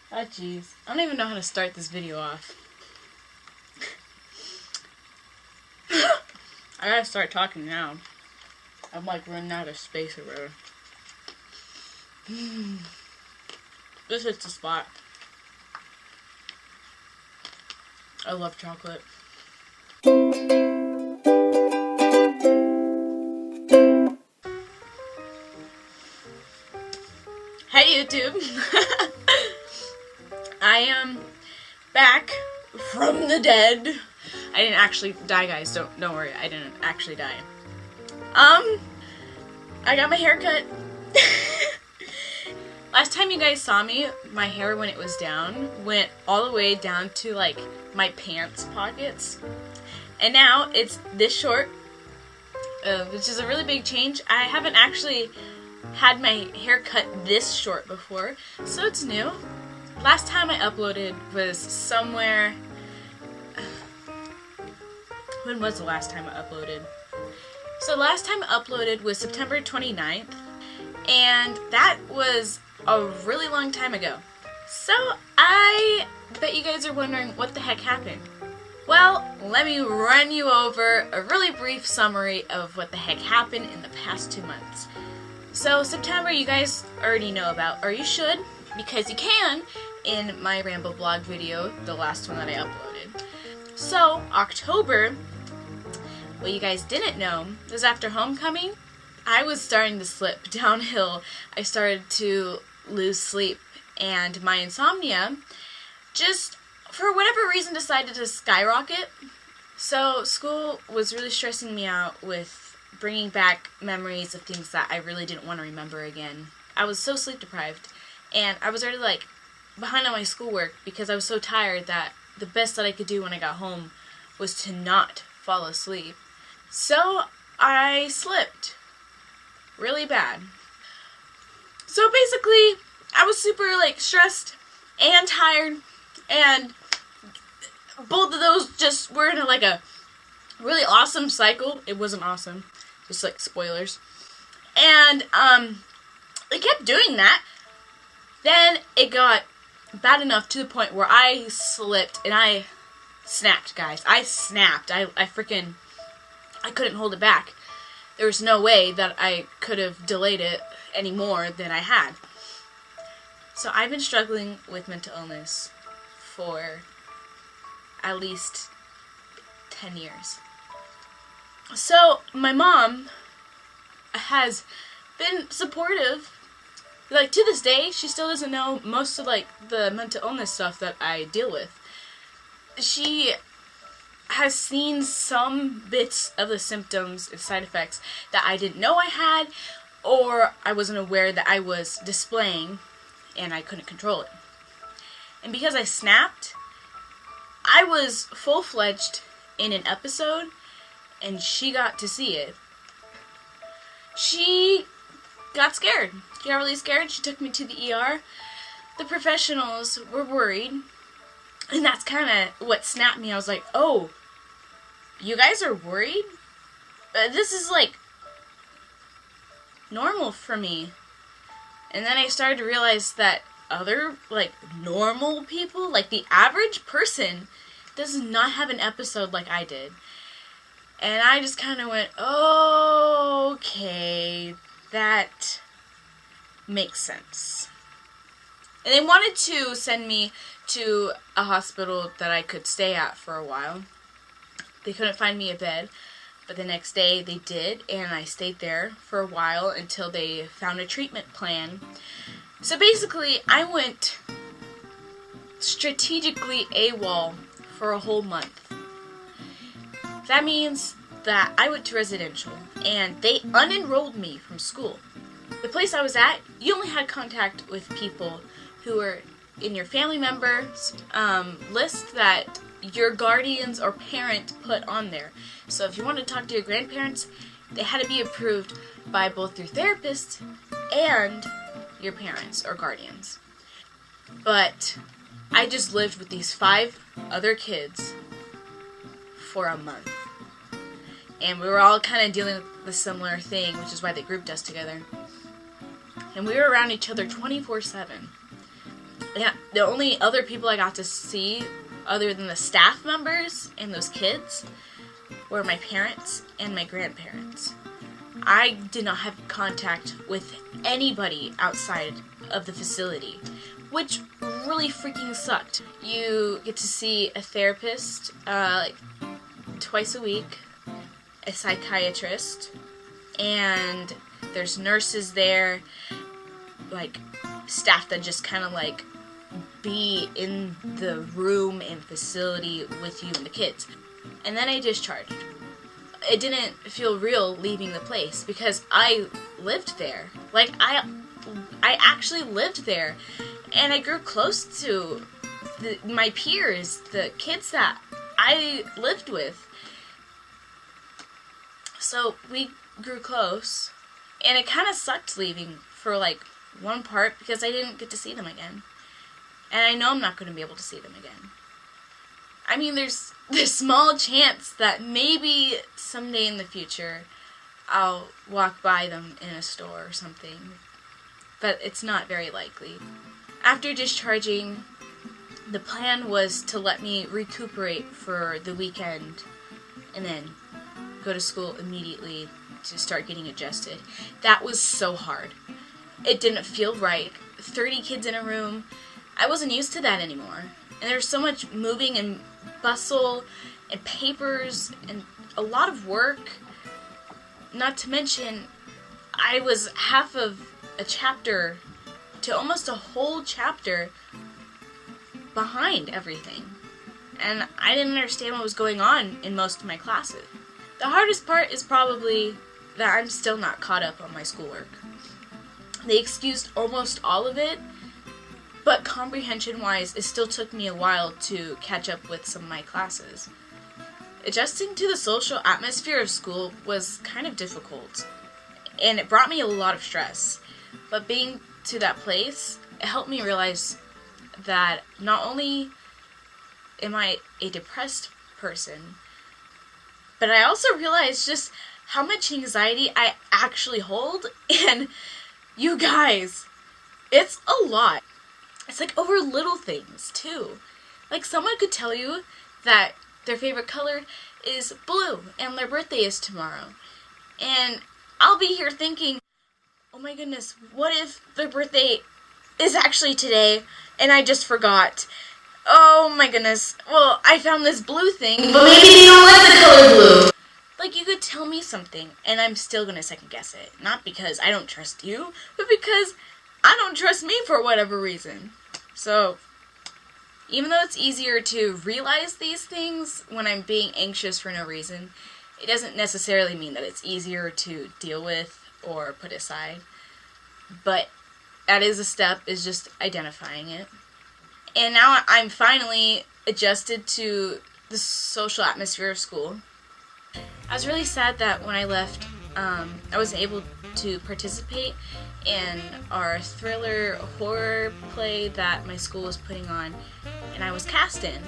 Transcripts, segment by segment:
Oh jeez. I don't even know how to start this video off. I gotta start talking now. I'm like running out of space or whatever. This hits the spot. I love chocolate. Hey YouTube! I am back from the dead. I didn't actually die, guys. Don't worry. I didn't actually die. I got my hair cut. Last time you guys saw me, my hair when it was down went all the way down to like my pants pockets. And now it's this short, which is a really big change. I haven't actually had my hair cut this short before, so it's new. Last time I uploaded was somewhere... When was the last time I uploaded? So last time I uploaded was September 29th, and that was a really long time ago. So I bet you guys are wondering what the heck happened. Well, let me run you over a really brief summary of what the heck happened in the past 2 months. So September you guys already know about, or you should, because you can, in my Ramble Blog video, the last one that I uploaded. So October, what you guys didn't know was after homecoming, I was starting to slip downhill. I started to lose sleep, and my insomnia just, for whatever reason, decided to skyrocket. So school was really stressing me out with bringing back memories of things that I really didn't want to remember again. I was so sleep deprived, and I was already like behind on my schoolwork because I was so tired that the best that I could do when I got home was to not fall asleep. So I slipped really bad. So basically, I was super like stressed and tired, and both of those just were in like a really awesome cycle. It wasn't awesome, just like spoilers. And it kept doing that. Then it got bad enough to the point where I slipped and I snapped, guys. I snapped. I couldn't hold it back. There was no way that I could have delayed it any more than I had. So I've been struggling with mental illness for at least 10 years. So my mom has been supportive. Like, to this day, she still doesn't know most of like the mental illness stuff that I deal with. She has seen some bits of the symptoms and side effects that I didn't know I had, or I wasn't aware that I was displaying, and I couldn't control it. And because I snapped, I was full-fledged in an episode, and she got to see it. She got scared. She got really scared. She took me to the ER. The professionals were worried, and that's kind of what snapped me. I was like, oh, you guys are worried? This is like normal for me. And then I started to realize that other like normal people, like the average person, does not have an episode like I did. And I just kind of went, oh, okay, that makes sense. And they wanted to send me to a hospital that I could stay at for a while. They couldn't find me a bed, but the next day they did, and I stayed there for a while until they found a treatment plan. So basically, I went strategically AWOL for a whole month. That means that I went to residential, and they unenrolled me from school. The place I was at, you only had contact with people who were in your family members list that your guardians or parent put on there. So if you wanted to talk to your grandparents, they had to be approved by both your therapist and your parents or guardians. But I just lived with these 5 other kids for a month. And we were all kind of dealing with the similar thing, which is why they grouped us together. And we were around each other 24/7. Yeah, the only other people I got to see, other than the staff members and those kids, were my parents and my grandparents. I did not have contact with anybody outside of the facility, which really freaking sucked. You get to see a therapist like twice a week, a psychiatrist, and there's nurses there, like staff that just kind of like be in the room and facility with you and the kids. And then I discharged. It didn't feel real leaving the place because I lived there. Like, I actually lived there. And I grew close to my peers, the kids that I lived with. So we grew close. And it kind of sucked leaving for, like, one part because I didn't get to see them again. And I know I'm not going to be able to see them again. I mean, there's small chance that maybe someday in the future I'll walk by them in a store or something. But it's not very likely. After discharging, the plan was to let me recuperate for the weekend and then go to school immediately to start getting adjusted. That was so hard. It didn't feel right. 30 kids in a room. I wasn't used to that anymore. And there's so much moving and bustle and papers and a lot of work. Not to mention, I was half of a chapter to almost a whole chapter behind everything. And I didn't understand what was going on in most of my classes. The hardest part is probably that I'm still not caught up on my schoolwork. They excused almost all of it, but comprehension-wise, it still took me a while to catch up with some of my classes. Adjusting to the social atmosphere of school was kind of difficult, and it brought me a lot of stress. But being to that place, it helped me realize that not only am I a depressed person, but I also realized just how much anxiety I actually hold, and you guys, it's a lot. It's like over little things, too. Like someone could tell you that their favorite color is blue and their birthday is tomorrow. And I'll be here thinking, oh my goodness, what if their birthday is actually today and I just forgot? Oh my goodness, well, I found this blue thing, but maybe they don't like the color blue. Like, you could tell me something and I'm still gonna second guess it. Not because I don't trust you, but because I don't trust me for whatever reason. So, even though it's easier to realize these things when I'm being anxious for no reason, it doesn't necessarily mean that it's easier to deal with or put aside. But that is a step, is just identifying it. And now I'm finally adjusted to the social atmosphere of school. I was really sad that when I left, I wasn't able to participate in our thriller horror play that my school was putting on, and I was cast in.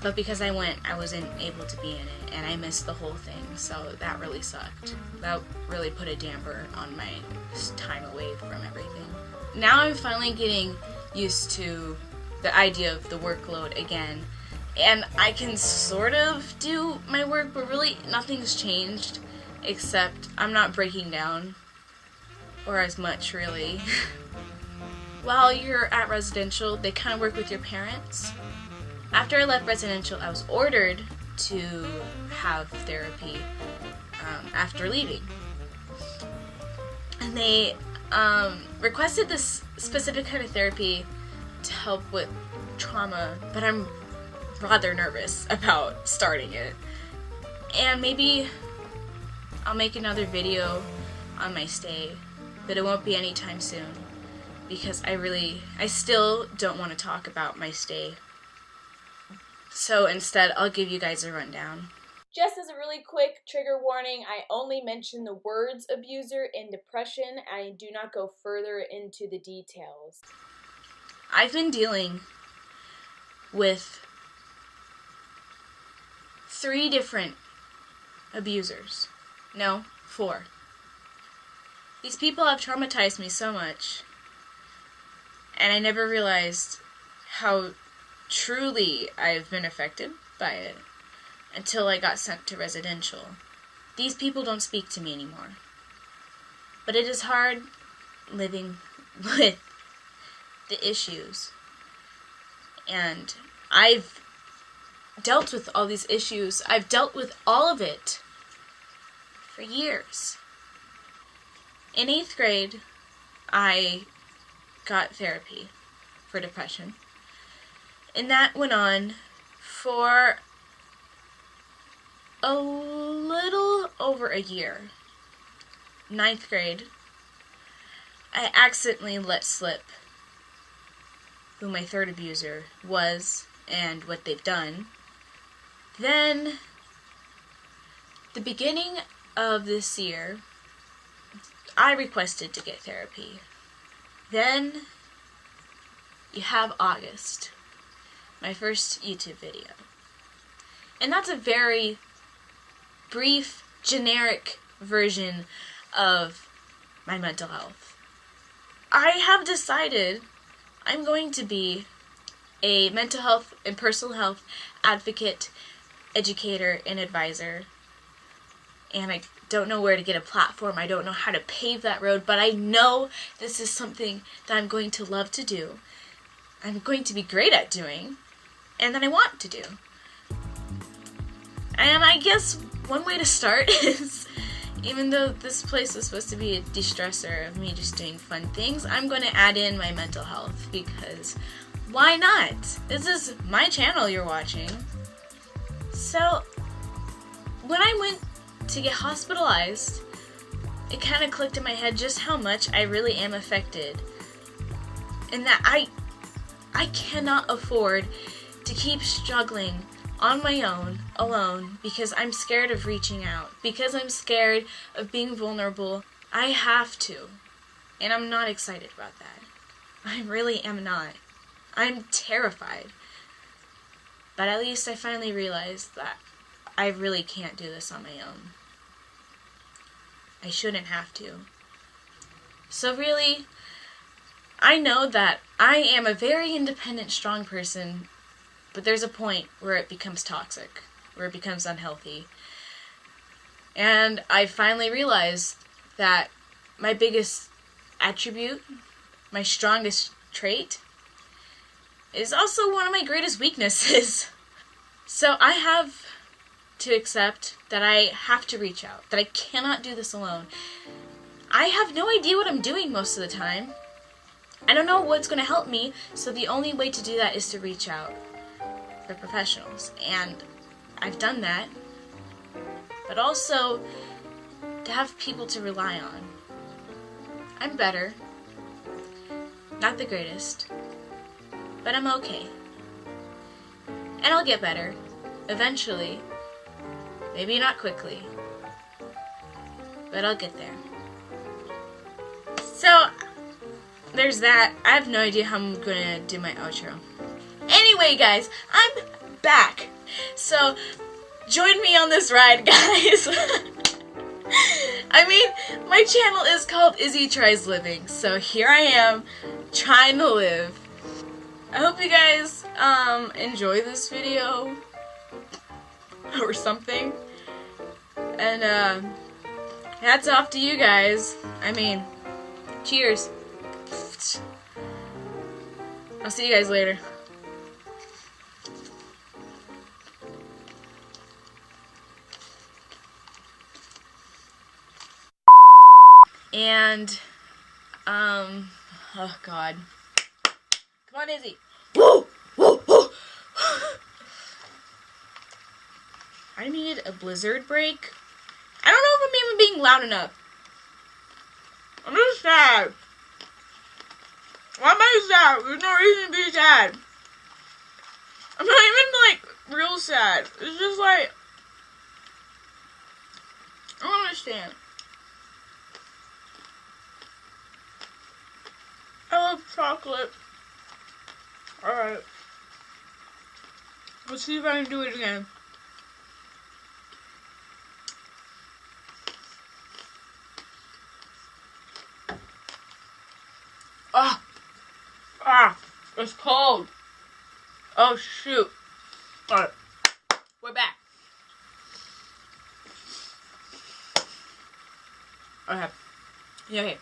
But because I went, I wasn't able to be in it, and I missed the whole thing, so that really sucked. That really put a damper on my time away from everything. Now I'm finally getting used to the idea of the workload again, and I can sort of do my work, but really nothing's changed, except I'm not breaking down. Or as much, really. While you're at residential, they kind of work with your parents. After I left residential, I was ordered to have therapy after leaving. And they requested this specific kind of therapy to help with trauma, but I'm rather nervous about starting it. And maybe I'll make another video on my stay, but it won't be anytime soon, because I still don't want to talk about my stay. So instead, I'll give you guys a rundown. Just as a really quick trigger warning, I only mention the words abuser and depression, and I do not go further into the details. I've been dealing with 3 different abusers. No, 4. These people have traumatized me so much, And I never realized how truly I've been affected by it until I got sent to residential. These people don't speak to me anymore. But it is hard living with the issues. And I've dealt with all these issues. I've dealt with all of it for years. In 8th grade, I got therapy for depression. And that went on for a little over a year. 9th grade, I accidentally let slip who my third abuser was and what they've done. Then, the beginning of this year, I requested to get therapy. Then, you have August, my first YouTube video. And that's a very brief, generic version of my mental health. I have decided I'm going to be a mental health and personal health advocate, educator, and advisor. And I don't know where to get a platform. I don't know how to pave that road, but I know this is something that I'm going to love to do. I'm going to be great at doing, and that I want to do. And I guess one way to start is, even though this place was supposed to be a de-stressor of me just doing fun things, I'm going to add in my mental health, because why not? This is my channel you're watching. So, when I went to get hospitalized, it kind of clicked in my head just how much I really am affected. And that I cannot afford to keep struggling on my own, alone, because I'm scared of reaching out, because I'm scared of being vulnerable. I have to, and I'm not excited about that. I really am not. I'm terrified. But at least I finally realized that I really can't do this on my own. I shouldn't have to. So really, I know that I am a very independent, strong person, but there's a point where it becomes toxic, where it becomes unhealthy. And I finally realized that my biggest attribute, my strongest trait, is also one of my greatest weaknesses. So I have to accept that I have to reach out, that I cannot do this alone. I have no idea what I'm doing most of the time. I don't know what's going to help me, so the only way to do that is to reach out for professionals. And I've done that, but also to have people to rely on. I'm better. Not the greatest, but I'm okay. And I'll get better, eventually. Maybe not quickly, but I'll get there. So, there's that. I have no idea how I'm gonna do my outro. Anyway, guys, I'm back. So, join me on this ride, guys. I mean, my channel is called Izzy Tries Living, so here I am, trying to live. I hope you guys enjoy this video or something. And hats off to you guys. I mean, cheers. I'll see you guys later. And oh god. Come on, Izzy. Woo! Woo! Woo! I needed a blizzard break. I don't know if I'm even being loud enough. I'm just sad. Why am I sad? There's no reason to be sad. I'm not even, like, real sad. It's just like, I don't understand. I love chocolate. Alright. Let's see if I can do it again. Ah! Ah! It's cold. Oh, shoot. Alright. We're back. Okay. Yeah, okay.